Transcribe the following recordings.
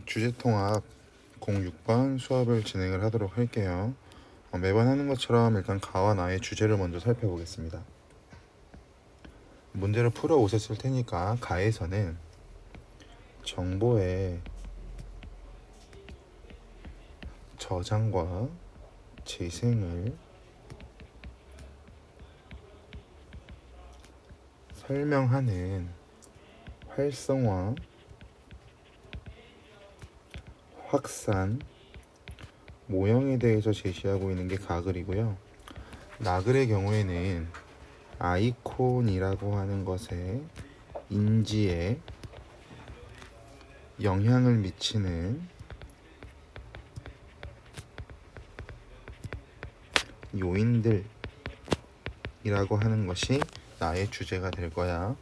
주제통합 06번 수업을 진행을 하도록 할게요. 매번 하는 것처럼 일단 가와 나의 주제를 먼저 살펴보겠습니다. 문제를 풀어 오셨을 테니까 가에서는 정보의 저장과 재생을 설명하는 활성화, 확산, 모형에 대해서 제시하고 있는 게 가글이고요. 나글의 경우에는 아이콘이라고 하는 것의 인지에 영향을 미치는 요인들이라고 하는 것이 나의 주제가 될 거야.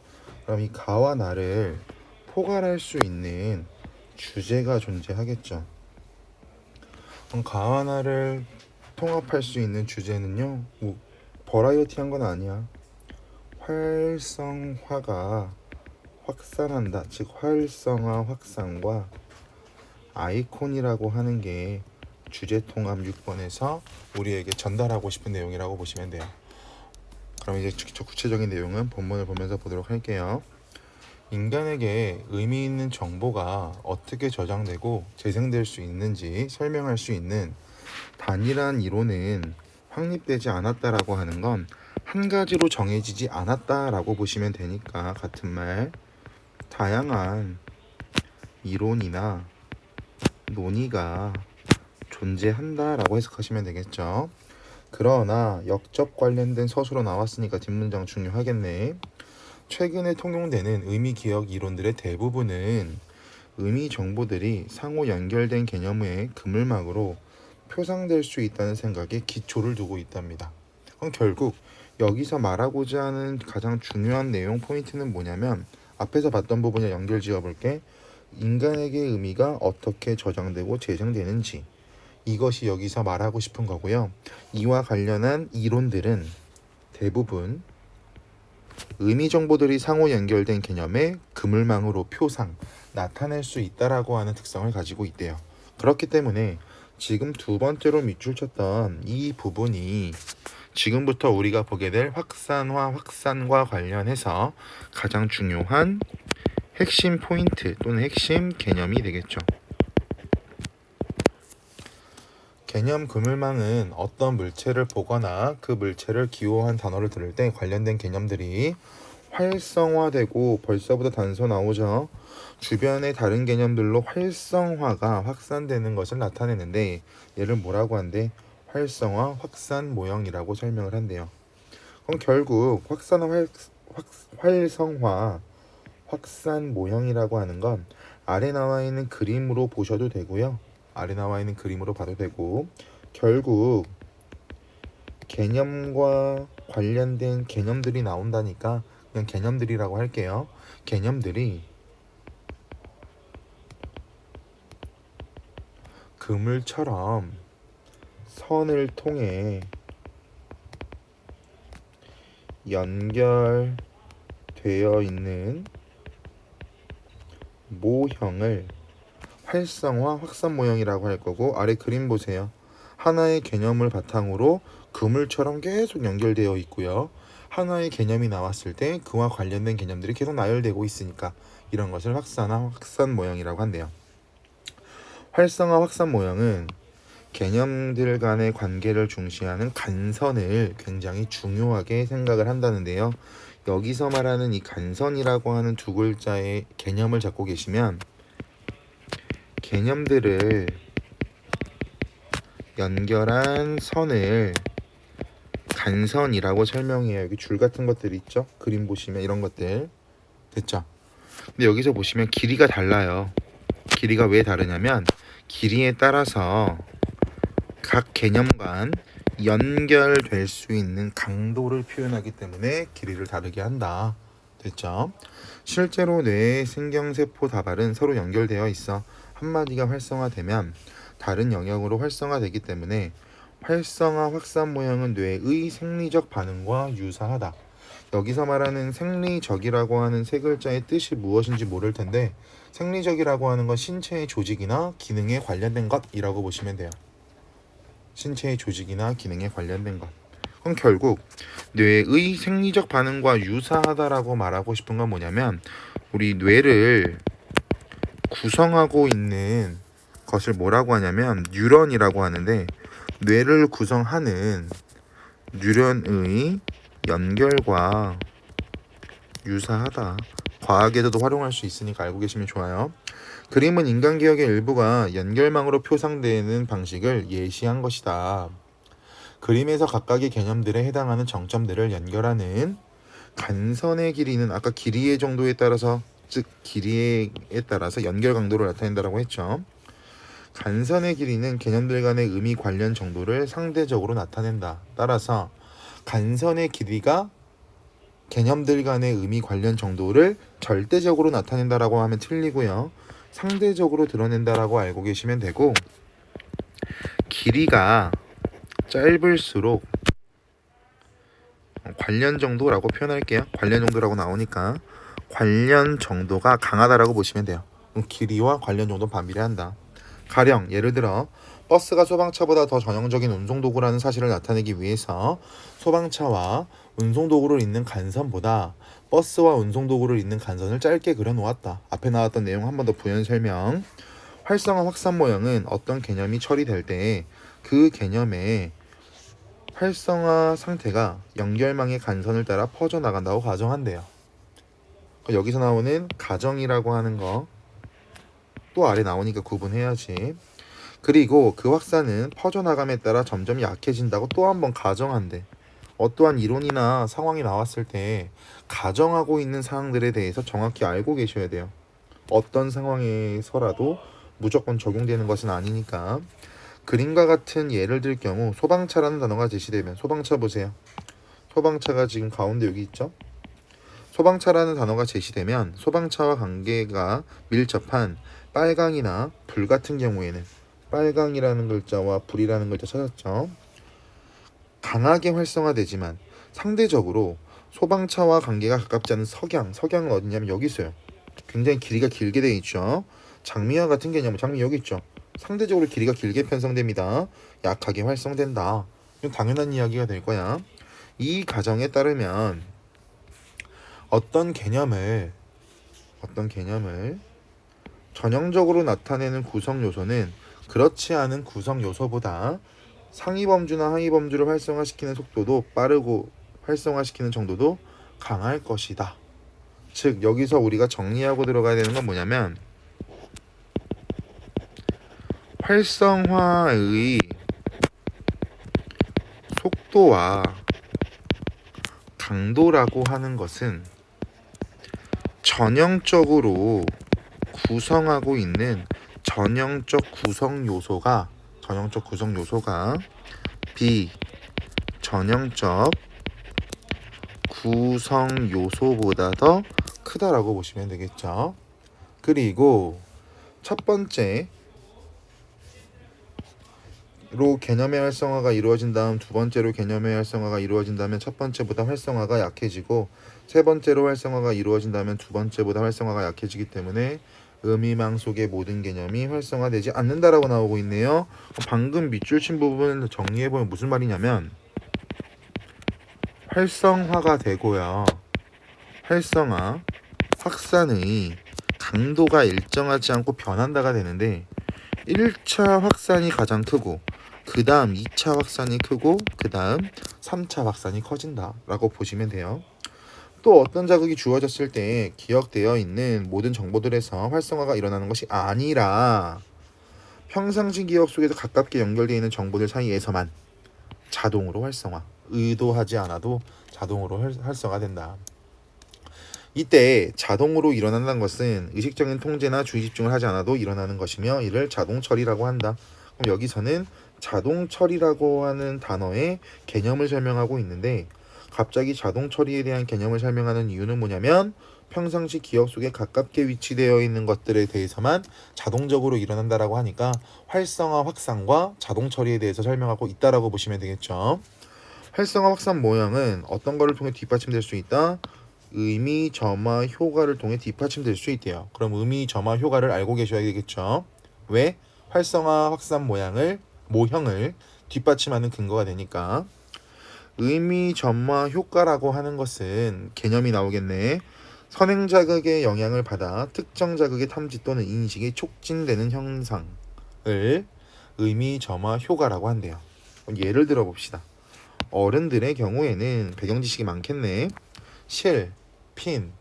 그럼 이 가와 나를 포괄할 수 있는 주제가 존재하겠죠. 그럼 가와 나를 통합할 수 있는 주제는요, 뭐 버라이어티한 건 아니야. 활성화가 확산한다, 즉 활성화 확산과 아이콘이라고 하는 게 주제통합 6번에서 우리에게 전달하고 싶은 내용이라고 보시면 돼요. 그럼 이제 구체적인 내용은 본문을 보면서 보도록 할게요. 인간에게 의미 있는 정보가 어떻게 저장되고 재생될 수 있는지 설명할 수 있는 단일한 이론은 확립되지 않았다라고 하는 건 한 가지로 정해지지 않았다라고 보시면 되니까, 같은 말 다양한 이론이나 논의가 존재한다라고 해석하시면 되겠죠. 그러나 역접 관련된 서술로 나왔으니까 뒷문장 중요하겠네. 최근에 통용되는 의미 기억 이론들의 대부분은 의미 정보들이 상호 연결된 개념의 그물망으로 표상될 수 있다는 생각에 기초를 두고 있답니다. 그럼 결국 여기서 말하고자 하는 가장 중요한 내용 포인트는 뭐냐면, 앞에서 봤던 부분에 연결 지어볼게. 인간에게 의미가 어떻게 저장되고 재생되는지, 이것이 여기서 말하고 싶은 거고요. 이와 관련한 이론들은 대부분 의미 정보들이 상호 연결된 개념의 그물망으로 표상, 나타낼 수 있다라고 하는 특성을 가지고 있대요. 그렇기 때문에 지금 두 번째로 밑줄 쳤던 이 부분이 지금부터 우리가 보게 될 확산화, 확산과 관련해서 가장 중요한 핵심 포인트 또는 핵심 개념이 되겠죠. 개념 그물망은 어떤 물체를 보거나 그 물체를 기호한 단어를 들을 때 관련된 개념들이 활성화되고, 벌써부터 단서 나오죠. 주변의 다른 개념들로 활성화가 확산되는 것을 나타내는데, 얘를 뭐라고 한대? 활성화, 확산 모형이라고 설명을 한대요. 그럼 결국 활성화, 확산 모형이라고 하는 건 아래 나와 있는 그림으로 보셔도 되고요. 아래 나와 있는 그림으로 봐도 되고, 결국 개념과 관련된 개념들이 나온다니까 그냥 개념들이라고 할게요. 개념들이 그물처럼 선을 통해 연결되어 있는 모형을 활성화, 확산 모형이라고 할 거고, 아래 그림 보세요. 하나의 개념을 바탕으로 그물처럼 계속 연결되어 있고요. 하나의 개념이 나왔을 때 그와 관련된 개념들이 계속 나열되고 있으니까 이런 것을 확산화, 확산 모형이라고 한대요. 활성화, 확산 모형은 개념들 간의 관계를 중시하는 간선을 굉장히 중요하게 생각을 한다는데요. 여기서 말하는 이 간선이라고 하는 두 글자의 개념을 잡고 계시면, 개념들을 연결한 선을 간선이라고 설명해요. 여기 줄 같은 것들 있죠? 그림 보시면 이런 것들 됐죠? 근데 여기서 보시면 길이가 달라요. 길이가 왜 다르냐면, 길이에 따라서 각 개념 간 연결될 수 있는 강도를 표현하기 때문에 길이를 다르게 한다. 됐죠? 실제로 뇌의 신경세포 다발은 서로 연결되어 있어. 한마디가 활성화되면 다른 영역으로 활성화되기 때문에 활성화, 확산 모형은 뇌의 생리적 반응과 유사하다. 여기서 말하는 생리적이라고 하는 세 글자의 뜻이 무엇인지 모를 텐데, 생리적이라고 하는 건 신체의 조직이나 기능에 관련된 것이라고 보시면 돼요. 신체의 조직이나 기능에 관련된 것. 그럼 결국 뇌의 생리적 반응과 유사하다라고 말하고 싶은 건 뭐냐면, 우리 뇌를 구성하고 있는 것을 뭐라고 하냐면 뉴런이라고 하는데, 뇌를 구성하는 뉴런의 연결과 유사하다. 과학에서도 활용할 수 있으니까 알고 계시면 좋아요. 그림은 인간 기억의 일부가 연결망으로 표상되는 방식을 예시한 것이다. 그림에서 각각의 개념들에 해당하는 정점들을 연결하는 간선의 길이는 아까 길이의 정도에 따라서, 즉 길이에 따라서 연결 강도를 나타낸다고 했죠. 간선의 길이는 개념들 간의 의미 관련 정도를 상대적으로 나타낸다. 따라서 간선의 길이가 개념들 간의 의미 관련 정도를 절대적으로 나타낸다라고 하면 틀리고요. 상대적으로 드러낸다라고 알고 계시면 되고, 길이가 짧을수록 관련 정도라고 표현할게요. 관련 정도라고 나오니까 관련 정도가 강하다라고 보시면 돼요. 길이와 관련 정도는 반비례한다. 가령 예를 들어 버스가 소방차보다 더 전형적인 운송도구라는 사실을 나타내기 위해서 소방차와 운송도구를 잇는 간선보다 버스와 운송도구를 잇는 간선을 짧게 그려놓았다. 앞에 나왔던 내용 한 번 더 부연 설명. 활성화 확산 모형은 어떤 개념이 처리될 때 그 개념의 활성화 상태가 연결망의 간선을 따라 퍼져나간다고 가정한대요. 여기서 나오는 가정이라고 하는 거 또 아래 나오니까 구분해야지. 그리고 그 확산은 퍼져나감에 따라 점점 약해진다고 또 한 번 가정한대. 어떠한 이론이나 상황이 나왔을 때 가정하고 있는 사항들에 대해서 정확히 알고 계셔야 돼요. 어떤 상황에서라도 무조건 적용되는 것은 아니니까. 그림과 같은 예를 들 경우 소방차라는 단어가 제시되면, 소방차 보세요. 소방차가 지금 가운데 여기 있죠. 소방차라는 단어가 제시되면 소방차와 관계가 밀접한 빨강이나 불 같은 경우에는, 빨강이라는 글자와 불이라는 글자 찾았죠. 강하게 활성화되지만 상대적으로 소방차와 관계가 가깝지 않은 석양은 어디냐면 여기 있어요. 굉장히 길이가 길게 되어 있죠. 장미와 같은 개념은, 장미 여기 있죠. 상대적으로 길이가 길게 편성됩니다. 약하게 활성된다. 이건 당연한 이야기가 될 거야. 이 가정에 따르면 어떤 개념을 전형적으로 나타내는 구성 요소는 그렇지 않은 구성 요소보다 상위 범주나 하위 범주를 활성화시키는 속도도 빠르고 활성화시키는 정도도 강할 것이다. 즉 여기서 우리가 정리하고 들어가야 되는 건 뭐냐면, 활성화의 속도와 강도라고 하는 것은 전형적으로 구성하고 있는 전형적 구성 요소가 비전형적 구성 요소보다 더 크다라고 보시면 되겠죠. 그리고 첫 번째로 개념의 활성화가 이루어진 다음 두 번째로 개념의 활성화가 이루어진다면 첫 번째보다 활성화가 약해지고, 세 번째로 활성화가 이루어진다면 두 번째보다 활성화가 약해지기 때문에 의미망 속의 모든 개념이 활성화되지 않는다라고 나오고 있네요. 방금 밑줄 친 부분을 정리해보면 무슨 말이냐면, 활성화가 되고요. 활성화, 확산의 강도가 일정하지 않고 변한다가 되는데, 1차 확산이 가장 크고 그 다음 2차 확산이 크고 그 다음 3차 확산이 커진다 라고 보시면 돼요. 또 어떤 자극이 주어졌을 때 기억되어 있는 모든 정보들에서 활성화가 일어나는 것이 아니라 평상시 기억 속에서 가깝게 연결되어 있는 정보들 사이에서만 자동으로 활성화, 의도하지 않아도 자동으로 활성화된다. 이때 자동으로 일어난다는 것은 의식적인 통제나 주의 집중을 하지 않아도 일어나는 것이며, 이를 자동 처리라고 한다. 그럼 여기서는 자동 처리라고 하는 단어의 개념을 설명하고 있는데, 갑자기 자동 처리에 대한 개념을 설명하는 이유는 뭐냐면, 평상시 기억 속에 가깝게 위치되어 있는 것들에 대해서만 자동적으로 일어난다라고 하니까 활성화, 확산과 자동 처리에 대해서 설명하고 있다라고 보시면 되겠죠. 활성화 확산 모형은 어떤 거를 통해 뒷받침될 수 있다? 의미, 점화, 효과를 통해 뒷받침될 수 있대요. 그럼 의미, 점화, 효과를 알고 계셔야 되겠죠. 왜? 활성화 확산 모형을 뒷받침하는 근거가 되니까. 의미, 점화, 효과라고 하는 것은 개념이 나오겠네. 선행 자극의 영향을 받아 특정 자극의 탐지 또는 인식이 촉진되는 현상을 의미, 점화, 효과라고 한대요. 예를 들어 봅시다. 어른들의 경우에는 배경 지식이 많겠네. 실, 핀,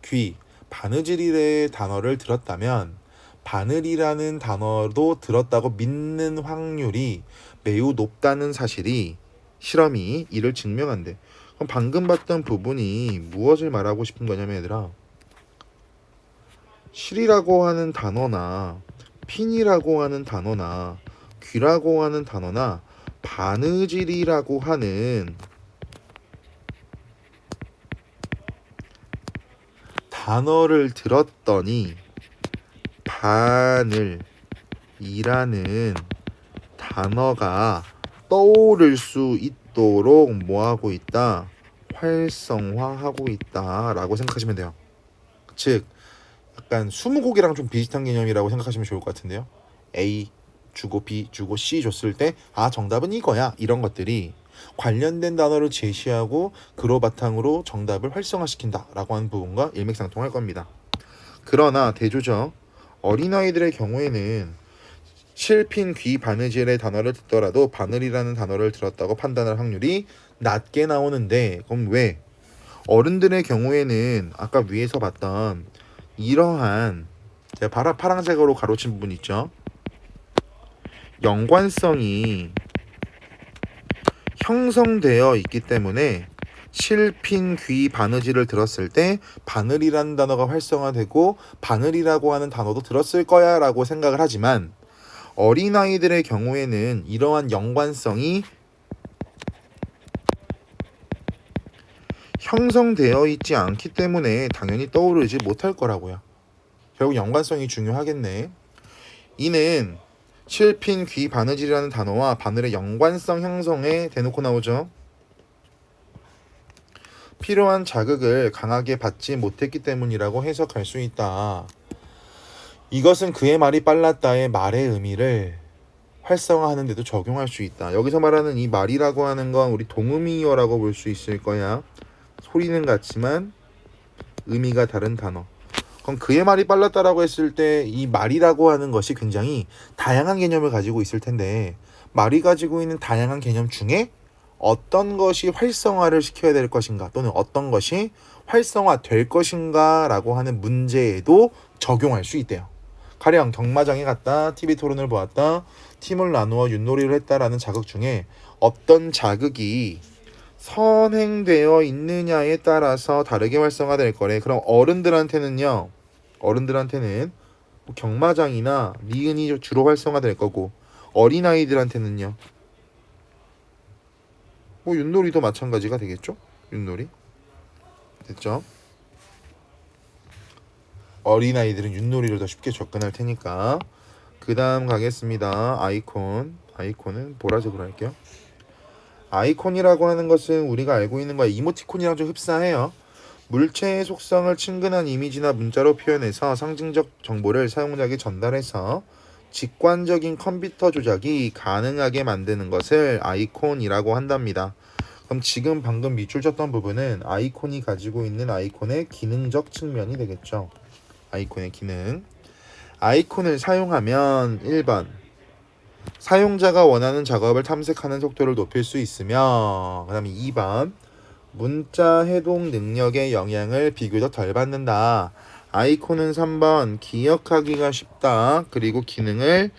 귀, 바느질이라는 단어를 들었다면 바늘이라는 단어도 들었다고 믿는 확률이 매우 높다는 사실이 실험이 이를 증명한대. 그럼 방금 봤던 부분이 무엇을 말하고 싶은 거냐면 얘들아, 실이라고 하는 단어나 핀이라고 하는 단어나 귀라고 하는 단어나 바느질이라고 하는 단어를 들었더니 바늘이라는 단어가 떠오를 수 있도록 뭐하고 있다? 활성화하고 있다라고 생각하시면 돼요. 즉 약간 스무고개랑 좀 비슷한 개념이라고 생각하시면 좋을 것 같은데요. A 주고 B 주고 C 줬을 때 정답은 이거야, 이런 것들이 관련된 단어를 제시하고 그로 바탕으로 정답을 활성화시킨다라고 하는 부분과 일맥상통할 겁니다. 그러나 대조적 어린아이들의 경우에는 실핀, 귀, 바느질의 단어를 듣더라도 바늘이라는 단어를 들었다고 판단할 확률이 낮게 나오는데, 그럼 왜? 어른들의 경우에는 아까 위에서 봤던 이러한 제가 파란색으로 가로친 부분 있죠? 연관성이 형성되어 있기 때문에 실핀, 귀, 바느질을 들었을 때 바늘이라는 단어가 활성화되고 바늘이라고 하는 단어도 들었을 거야 라고 생각을 하지만, 어린아이들의 경우에는 이러한 연관성이 형성되어 있지 않기 때문에 당연히 떠오르지 못할 거라고요. 결국 연관성이 중요하겠네. 이는 실핀, 귀, 바느질이라는 단어와 바늘의 연관성 형성에 대놓고 나오죠. 필요한 자극을 강하게 받지 못했기 때문이라고 해석할 수 있다. 이것은 그의 말이 빨랐다의 말의 의미를 활성화하는 데도 적용할 수 있다. 여기서 말하는 이 말이라고 하는 건 우리 동의어라고 볼 수 있을 거야. 소리는 같지만 의미가 다른 단어. 그럼 그의 말이 빨랐다라고 했을 때 이 말이라고 하는 것이 굉장히 다양한 개념을 가지고 있을 텐데, 말이 가지고 있는 다양한 개념 중에 어떤 것이 활성화를 시켜야 될 것인가, 또는 어떤 것이 활성화될 것인가 라고 하는 문제에도 적용할 수 있대요. 가령 경마장에 갔다, TV 토론을 보았다, 팀을 나누어 윷놀이를 했다라는 자극 중에 어떤 자극이 선행되어 있느냐에 따라서 다르게 활성화될 거래. 그럼 어른들한테는 뭐 경마장이나 니은이 주로 활성화될 거고, 어린아이들한테는요 뭐 윷놀이도 마찬가지가 되겠죠. 윷놀이 됐죠. 어린아이들은 윷놀이를 더 쉽게 접근할 테니까. 그 다음 가겠습니다. 아이콘은 보라색으로 할게요. 아이콘이라고 하는 것은 우리가 알고 있는 거야. 이모티콘이랑 좀 흡사해요. 물체의 속성을 친근한 이미지나 문자로 표현해서 상징적 정보를 사용자에게 전달해서 직관적인 컴퓨터 조작이 가능하게 만드는 것을 아이콘이라고 한답니다. 그럼 지금 방금 밑줄 쳤던 부분은 아이콘이 가지고 있는 아이콘의 기능적 측면이 되겠죠. 아이콘의 기능. 아이콘을 사용하면 1번 사용자가 원하는 작업을 탐색하는 속도를 높일 수 있으며, 그 다음에 2번 문자 해독 능력의 영향을 비교적 덜 받는다. 아이콘은 3번 기억하기가 쉽다. 그리고 기능을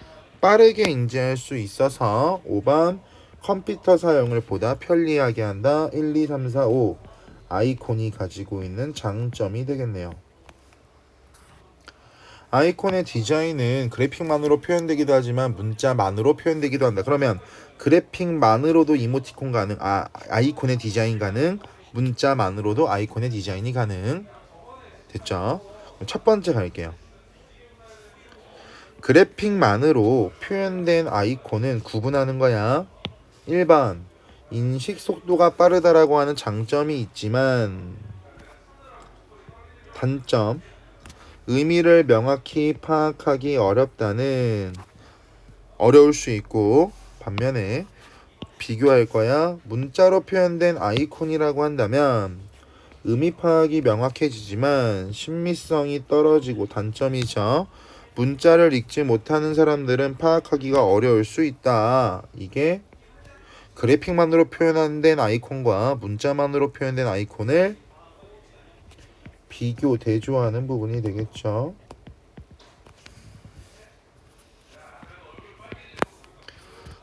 빠르게 인지할 수 있어서 5번 컴퓨터 사용을 보다 편리하게 한다. 1, 2, 3, 4, 5 아이콘이 가지고 있는 장점이 되겠네요. 아이콘의 디자인은 그래픽만으로 표현되기도 하지만 문자만으로 표현되기도 한다. 그러면 그래픽만으로도 이모티콘 가능, 아이콘의 디자인 가능, 문자만으로도 아이콘의 디자인이 가능. 됐죠? 그럼 첫 번째 갈게요. 그래픽만으로 표현된 아이콘은 구분하는 거야. 1번 인식 속도가 빠르다라고 하는 장점이 있지만 단점, 의미를 명확히 파악하기 어려울 수 있고, 반면에 비교할 거야 문자로 표현된 아이콘이라고 한다면 의미 파악이 명확해지지만 신미성이 떨어지고 단점이죠. 문자를 읽지 못하는 사람들은 파악하기가 어려울 수 있다. 이게 그래픽만으로 표현된 아이콘과 문자만으로 표현된 아이콘을 비교, 대조하는 부분이 되겠죠.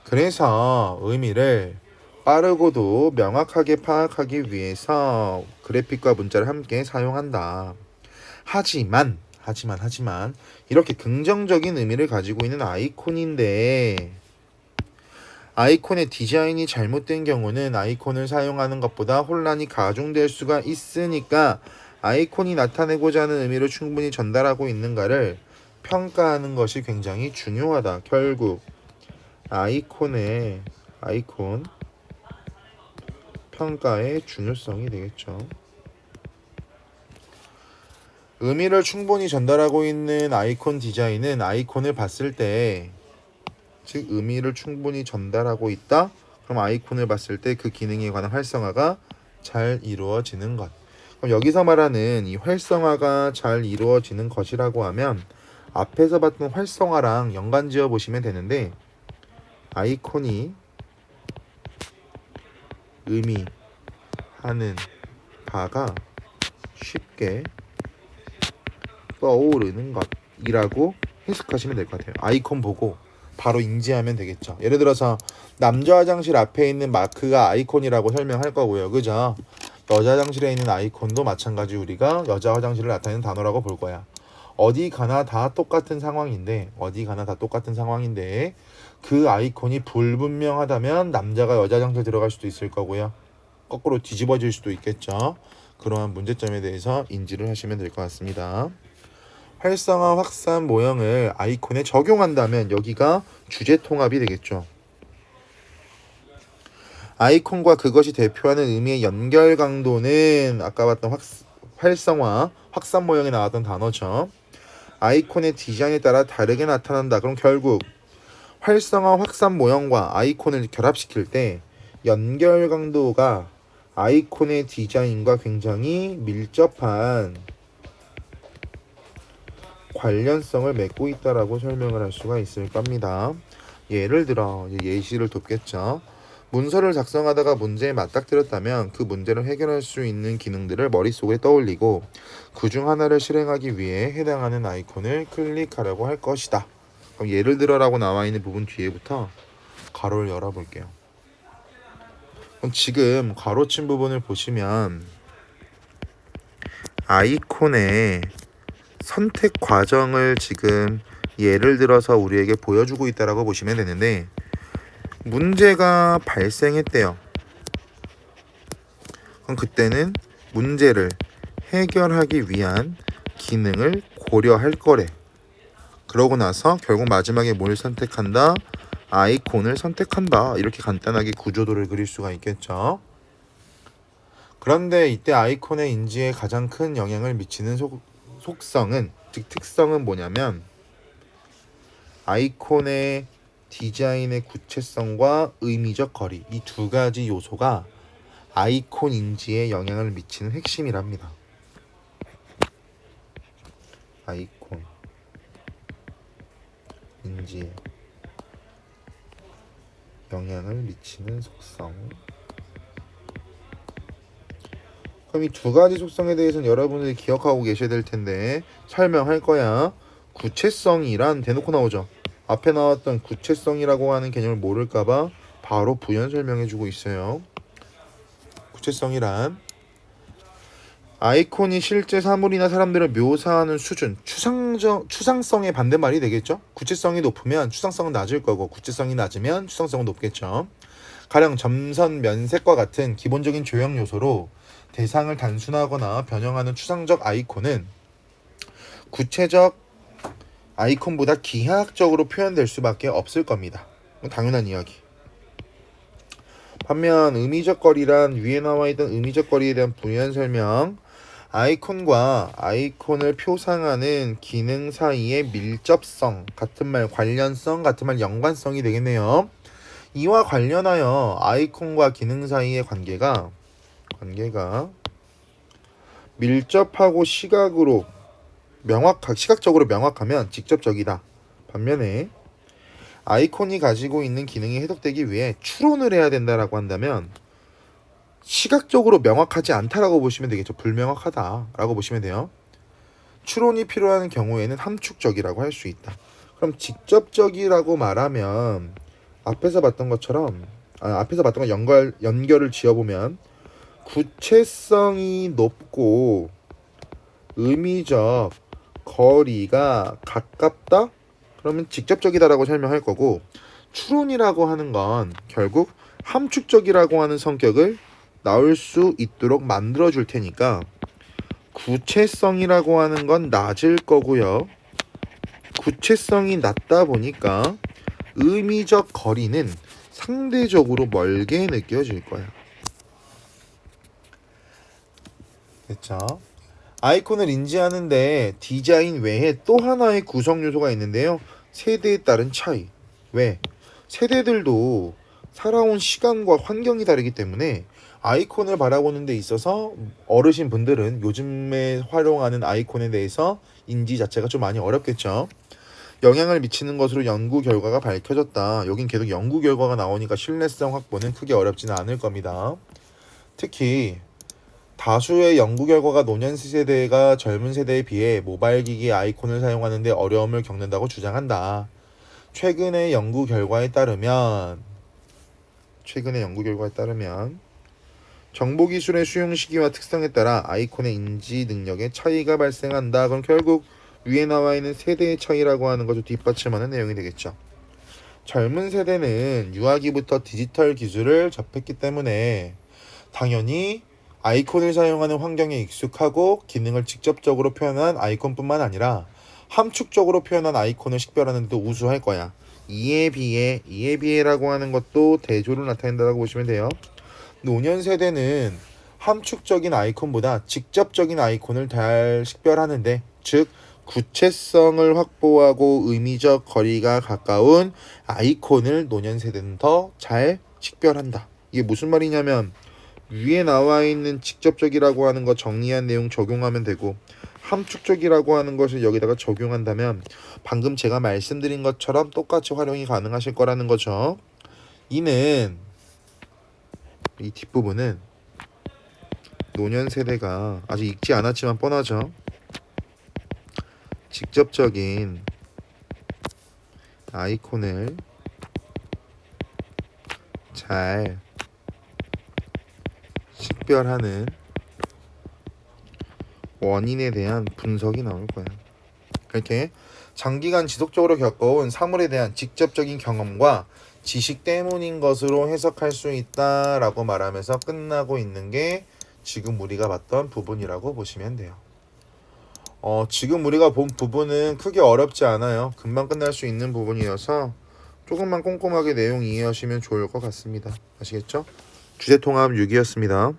그래서 의미를 빠르고도 명확하게 파악하기 위해서 그래픽과 문자를 함께 사용한다. 하지만 이렇게 긍정적인 의미를 가지고 있는 아이콘인데 아이콘의 디자인이 잘못된 경우는 아이콘을 사용하는 것보다 혼란이 가중될 수가 있으니까 아이콘이 나타내고자 하는 의미를 충분히 전달하고 있는가를 평가하는 것이 굉장히 중요하다. 결국 아이콘 평가의 중요성이 되겠죠. 의미를 충분히 전달하고 있는 아이콘 디자인은 아이콘을 봤을 때, 즉 의미를 충분히 전달하고 있다? 그럼 아이콘을 봤을 때 그 기능에 관한 활성화가 잘 이루어지는 것. 그럼 여기서 말하는 이 활성화가 잘 이루어지는 것이라고 하면 앞에서 봤던 활성화랑 연관 지어 보시면 되는데, 아이콘이 의미하는 바가 쉽게 떠오르는 것이라고 해석하시면 될 것 같아요. 아이콘 보고 바로 인지하면 되겠죠. 예를 들어서 남자 화장실 앞에 있는 마크가 아이콘이라고 설명할 거고요. 그죠? 여자 화장실에 있는 아이콘도 마찬가지 우리가 여자 화장실을 나타내는 단어라고 볼 거야. 어디 가나 다 똑같은 상황인데 그 아이콘이 불분명하다면 남자가 여자 화장실 들어갈 수도 있을 거고요. 거꾸로 뒤집어질 수도 있겠죠. 그러한 문제점에 대해서 인지를 하시면 될 것 같습니다. 활성화 확산 모형을 아이콘에 적용한다면 여기가 주제 통합이 되겠죠. 아이콘과 그것이 대표하는 의미의 연결 강도는 아까 봤던 활성화 확산 모형에 나왔던 단어죠. 아이콘의 디자인에 따라 다르게 나타난다. 그럼 결국 활성화 확산 모형과 아이콘을 결합시킬 때 연결 강도가 아이콘의 디자인과 굉장히 밀접한 관련성을 맺고 있다라고 설명을 할 수가 있을 겁니다. 예를 들어 예시를 돕겠죠. 문서를 작성하다가 문제에 맞닥뜨렸다면 그 문제를 해결할 수 있는 기능들을 머릿속에 떠올리고 그중 하나를 실행하기 위해 해당하는 아이콘을 클릭하려고 할 것이다. 그럼 예를 들어라고 나와 있는 부분 뒤에부터 가로를 열어볼게요. 그럼 지금 가로친 부분을 보시면 아이콘의 선택 과정을 지금 예를 들어서 우리에게 보여주고 있다라고 보시면 되는데 문제가 발생했대요. 그럼 그때는 문제를 해결하기 위한 기능을 고려할 거래. 그러고 나서 결국 마지막에 뭘 선택한다? 아이콘을 선택한다. 이렇게 간단하게 구조도를 그릴 수가 있겠죠. 그런데 이때 아이콘의 인지에 가장 큰 영향을 미치는 속성은, 즉 특성은 뭐냐면 아이콘의 디자인의 구체성과 의미적 거리, 이 두 가지 요소가 아이콘 인지에 영향을 미치는 핵심이랍니다. 아이콘 인지에 영향을 미치는 속성. 그럼 이 두 가지 속성에 대해서는 여러분들이 기억하고 계셔야 될 텐데 설명할 거야. 구체성이란 대놓고 나오죠. 앞에 나왔던 구체성이라고 하는 개념을 모를까봐 바로 부연 설명해주고 있어요. 구체성이란 아이콘이 실제 사물이나 사람들을 묘사하는 수준, 추상성의 반대말이 되겠죠. 구체성이 높으면 추상성은 낮을 거고 구체성이 낮으면 추상성은 높겠죠. 가령 점선, 면색과 같은 기본적인 조형 요소로 대상을 단순하거나 변형하는 추상적 아이콘은 구체적 아이콘보다 기하학적으로 표현될 수밖에 없을 겁니다. 당연한 이야기. 반면 의미적 거리란 위에 나와 있던 의미적 거리에 대한 부연 설명, 아이콘과 아이콘을 표상하는 기능 사이의 밀접성, 같은 말 관련성, 같은 말 연관성이 되겠네요. 이와 관련하여 아이콘과 기능 사이의 관계가 밀접하고 시각적으로 명확하면 직접적이다. 반면에 아이콘이 가지고 있는 기능이 해석되기 위해 추론을 해야 된다라고 한다면 시각적으로 명확하지 않다라고 보시면 되겠죠. 불명확하다라고 보시면 돼요. 추론이 필요한 경우에는 함축적이라고 할 수 있다. 그럼 직접적이라고 말하면 앞에서 봤던 것처럼 앞에서 봤던 거 연결을 지어보면 구체성이 높고 의미적 거리가 가깝다? 그러면 직접적이다라고 설명할 거고, 추론이라고 하는 건 결국 함축적이라고 하는 성격을 나올 수 있도록 만들어 줄 테니까 구체성이라고 하는 건 낮을 거고요. 구체성이 낮다 보니까 의미적 거리는 상대적으로 멀게 느껴질 거야. 됐죠? 아이콘을 인지하는데 디자인 외에 또 하나의 구성 요소가 있는데요. 세대에 따른 차이. 왜? 세대들도 살아온 시간과 환경이 다르기 때문에 아이콘을 바라보는 데 있어서 어르신 분들은 요즘에 활용하는 아이콘에 대해서 인지 자체가 좀 많이 어렵겠죠. 영향을 미치는 것으로 연구 결과가 밝혀졌다. 여긴 계속 연구 결과가 나오니까 신뢰성 확보는 크게 어렵지는 않을 겁니다. 특히 다수의 연구 결과가 노년 세대가 젊은 세대에 비해 모바일 기기 아이콘을 사용하는 데 어려움을 겪는다고 주장한다. 최근의 연구 결과에 따르면 정보기술의 수용 시기와 특성에 따라 아이콘의 인지 능력에 차이가 발생한다. 그럼 결국 위에 나와 있는 세대의 차이라고 하는 것을 뒷받침하는 내용이 되겠죠. 젊은 세대는 유아기부터 디지털 기술을 접했기 때문에 당연히 아이콘을 사용하는 환경에 익숙하고 기능을 직접적으로 표현한 아이콘뿐만 아니라 함축적으로 표현한 아이콘을 식별하는 데도 우수할 거야. 이에 비해라고 하는 것도 대조를 나타낸다고 보시면 돼요. 노년 세대는 함축적인 아이콘보다 직접적인 아이콘을 잘 식별하는데, 즉 구체성을 확보하고 의미적 거리가 가까운 아이콘을 노년 세대는 더 잘 식별한다. 이게 무슨 말이냐면 위에 나와 있는 직접적이라고 하는 거 정리한 내용 적용하면 되고, 함축적이라고 하는 것을 여기다가 적용한다면 방금 제가 말씀드린 것처럼 똑같이 활용이 가능하실 거라는 거죠. 이 뒷부분은 노년 세대가 아직 읽지 않았지만 뻔하죠. 직접적인 아이콘을 잘 식별하는 원인에 대한 분석이 나올 거야. 이렇게 장기간 지속적으로 겪어온 사물에 대한 직접적인 경험과 지식 때문인 것으로 해석할 수 있다라고 말하면서 끝나고 있는 게 지금 우리가 봤던 부분이라고 보시면 돼요. 지금 우리가 본 부분은 크게 어렵지 않아요. 금방 끝날 수 있는 부분이어서 조금만 꼼꼼하게 내용 이해하시면 좋을 것 같습니다. 아시겠죠? 주제통합 6이었습니다.